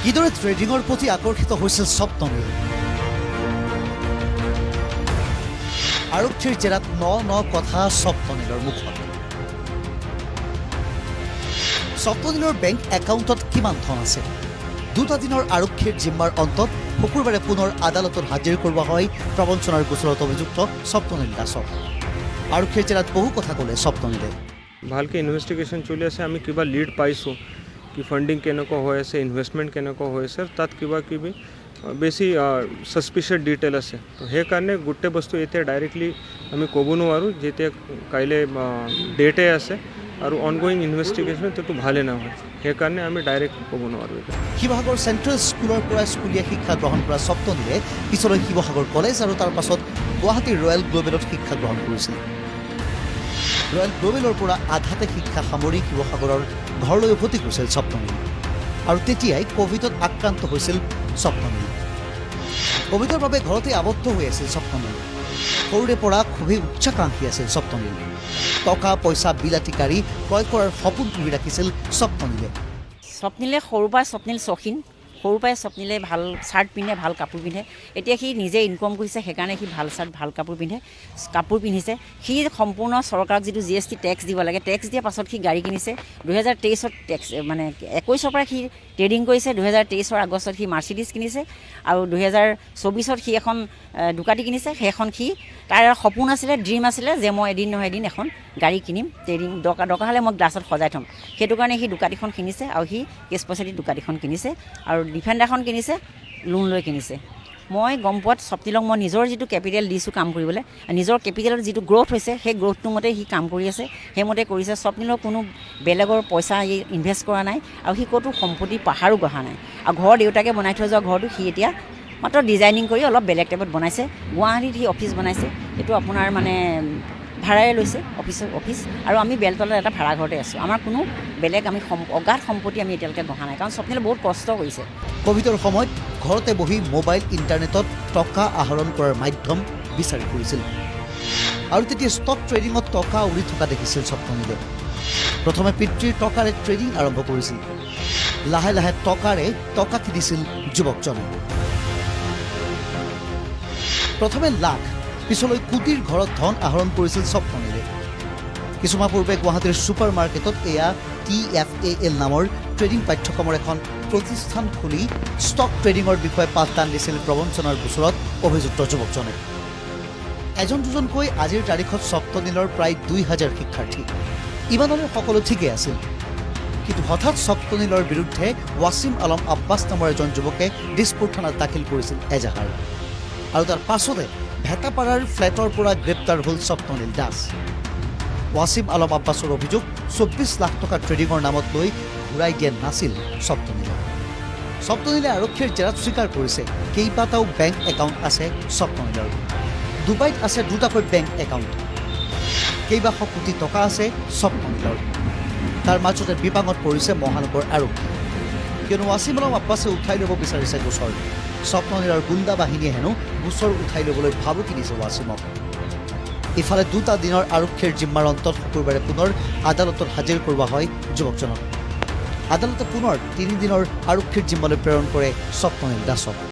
কিদৰে ট্ৰেডিঙৰ প্ৰতি আকৰ্ষিত হৈছিল স্বপ্ননীল। আৰক্ষীৰ জেৰাত ন কথা স্বপ্ননীলৰ মুখত। স্বপ্ননীলৰ বেংক একাউণ্টত কিমান ধন আছে? 2টা দিনৰ আৰক্ষীৰ জিম্মাৰ অন্তত শুকুৰবাৰে পুনৰ আদালতত হাজিৰ কৰোৱা হয় প্ৰবঞ্চনাৰ গোচৰত অভিযুক্ত স্বপ্ননীল দাসক। আৰক্ষীৰ জেৰাত বহু কথা ক'লে স্বপ্ননীলে। ভালকে ইনভেষ্টিগেশ্যন চলি আছে, আমি কিবা লিড পাইছোঁ কি ফাণ্ডিং কেনেকুৱা হৈ আছে, ইনভেষ্টমেণ্ট কেনেকুৱা হৈ আছে, তাত কিবা কিবি বেছি ছাছপিচিয়াছ ডিটেইল আছে। তো সেইকাৰণে গোটেই বস্তু এতিয়া ডাইৰেক্টলি আমি ক'ব নোৱাৰোঁ, যেতিয়া কাইলৈ ডেটে আছে আৰু অনগোয়িং ইনভেষ্টিগেশ্যন সেইটো ভালে নহয়, সেইকাৰণে আমি ডাইৰেক্ট ক'ব নোৱাৰোঁ। শিৱসাগৰ চেণ্ট্ৰেল স্কুলৰ পৰা স্কুলীয়া শিক্ষা গ্ৰহণ কৰা স্বপ্ননীলে পিছলৈ শিৱসাগৰ কলেজ আৰু তাৰ পাছত গুৱাহাটীৰ ৰয়েল গ্লোবেলত শিক্ষা গ্ৰহণ কৰিছিল। ৰয়েল গ্লোবেলৰ পৰা আধাতে শিক্ষা সামৰি শিৱসাগৰৰ ঘৰলৈ উভতি গৈছিল স্বপ্ননীল। আৰু তেতিয়াই ক'ভিডত আক্ৰান্ত হৈছিল স্বপ্ননীল। ক'ভিডৰ বাবে ঘৰতে আবদ্ধ হৈ আছিল স্বপ্ননীল। সৰুৰে পৰা খুবেই উচ্চাকাংক্ষী আছিল স্বপ্ননীল। টকা পইচা বিলাতী ক্ৰয় কৰাৰ সপোন পুহি ৰাখিছিল স্বপ্ননীলে। স্বপ্নীলে সৰুৰ পৰাই স্বপ্নীল চখিন, সৰুৰ পৰাই স্বপ্নীলে ভাল চাৰ্ট পিন্ধে, ভাল কাপোৰ পিন্ধে। এতিয়া সি নিজে ইনকম কৰিছে, সেইকাৰণে সি ভাল চাৰ্ট ভাল কাপোৰ পিন্ধিছে। সি সম্পূৰ্ণ চৰকাৰক যিটো GST টেক্স দিব লাগে, টেক্স দিয়াৰ পাছত সি গাড়ী কিনিছে। 2023ত টেক্স মানে 21ৰ পৰা সি ট্ৰেডিং কৰিছে। 2023ৰ আগষ্টত সি মাৰ্চিডিজ কিনিছে আৰু 2024ত সি এখন দুকাটি কিনিছে। সেইখন সি তাৰ সপোন আছিলে, ড্ৰিম আছিলে যে মই এদিন নহয় এদিন এখন গাড়ী কিনিম, ট্ৰেডিং দৰকাৰ হ'লে মই গ্লাছত সজাই থ'ম। সেইটো কাৰণে সি দুকাটিখন কিনিছে আৰু সি কেছ পইচা দি দুকাটিখন কিনিছে আৰু ডিফেণ্ডাৰখন কিনিছে, লোন লৈ কিনিছে। মই গম পোৱাত স্বপ্নীলক মই নিজৰ যিটো কেপিটেল দিছোঁ কাম কৰিবলৈ, নিজৰ কেপিটেলৰ যিটো গ্ৰ'থ হৈছে সেই গ্ৰ'থটোৰ মতে সি কাম কৰি আছে, সেইমতে কৰিছে। স্বপ্নীলৰ কোনো বেলেগৰ পইচা ইনভেষ্ট কৰা নাই আৰু সি ক'তো সম্পত্তি পাহাৰো গঢ়া নাই। আৰু ঘৰৰ দেউতাকে বনাই থৈ যোৱা ঘৰটো সি এতিয়া মাত্ৰ ডিজাইনিং কৰি অলপ বেলেগ টাইপত বনাইছে। গুৱাহাটীত সি অফিচ বনাইছে, এইটো আপোনাৰ মানে ভাড়াৰে লৈছে অফিচ আৰু আমি বেলতলাত এটা ভাড়া ঘৰতে আছোঁ। আমাৰ কোনো বেলেগ আমি অগাধ সম্পত্তি আমি এতিয়ালৈকে গঢ়া নাই, কাৰণ স্বপ্নীলে বহুত কষ্ট কৰিছে। ক'ভিডৰ সময়ত ঘৰতে বহি মোবাইল ইণ্টাৰনেটত টকা আহৰণ কৰাৰ মাধ্যম বিচাৰি ফুৰিছিল আৰু তেতিয়া ষ্টক ট্ৰেডিঙত টকা উৰি থকা দেখিছিল স্বপ্ননীলে। প্ৰথমে পিতৃৰ টকাৰে ট্ৰেডিং আৰম্ভ কৰিছিল। লাহে লাহে টকা কিনিছিল যুৱকজনে। প্ৰথমে লাখ, পিছলৈ কোটিৰ ঘৰত ধন আহৰণ কৰিছিল স্বপ্ননীলে। কিছুমাহ পূৰ্বে গুৱাহাটীৰ ছুপাৰ মাৰ্কেটত এয়া TFAL নামৰ ট্ৰেডিং পাঠ্যক্ৰমৰ এখন প্ৰতিষ্ঠান খুলি ষ্টক ট্ৰেডিঙৰ বিষয়ে পাঠদান দিছিল প্ৰবঞ্চনাৰ গোচৰত অভিযুক্ত যুৱকজনে। এজন দুজনকৈ আজিৰ তাৰিখত স্বপ্ননীলৰ প্ৰায় 2000 শিক্ষাৰ্থী। ইমানলৈ সকলো ঠিকেই আছিল, কিন্তু হঠাৎ স্বপ্ননীলৰ বিৰুদ্ধে ৱাছিম আলম আব্বাছ নামৰ এজন যুৱকে দিছপুৰ থানাত দাখিল কৰিছিল এজাহাৰ। আৰু তাৰ পাছতে ভেটাপাৰাৰ ফ্লেটৰ পৰা গ্ৰেপ্তাৰ হ'ল স্বপ্ননীল দাস। ৱাছিম আলম আব্বাছৰ অভিযোগ 24 লাখ টকা ট্ৰেডিঙৰ নামত লৈ ঘূৰাই দিয়া নাছিল স্বপ্ননীলে। স্বপ্ননীলে আৰক্ষীৰ জেৰাত স্বীকাৰ কৰিছে কেইবাটাও বেংক একাউণ্ট আছে স্বপ্ননীলৰ। ডুবাইত আছে 2টাকৈ বেংক একাউণ্ট। কেইবাশ কোটি টকা আছে স্বপ্ননীলৰ। তাৰ মাজতে বিপাঙত পৰিছে মহানগৰ আৰক্ষী, কিয়নো ৱাছিম আলম আব্বাছে উঠাই ল'ব বিচাৰিছে গোচৰ। স্বপ্ননীলৰ গুণ্ডা বাহিনীয়ে হেনো গোচৰ উঠাই ল'বলৈ ভাবুকি দিছে ৱাছিমক। ইফালে 2টা দিনৰ আৰক্ষীৰ জিম্মাৰ অন্তত শুকুৰবাৰে পুনৰ আদালতত হাজিৰ কৰোৱা হয় যুৱকজনক। আদালতে পুনৰ 3 দিনৰ আৰক্ষীৰ জিম্মালৈ প্ৰেৰণ কৰে স্বপ্ননীল দাসক।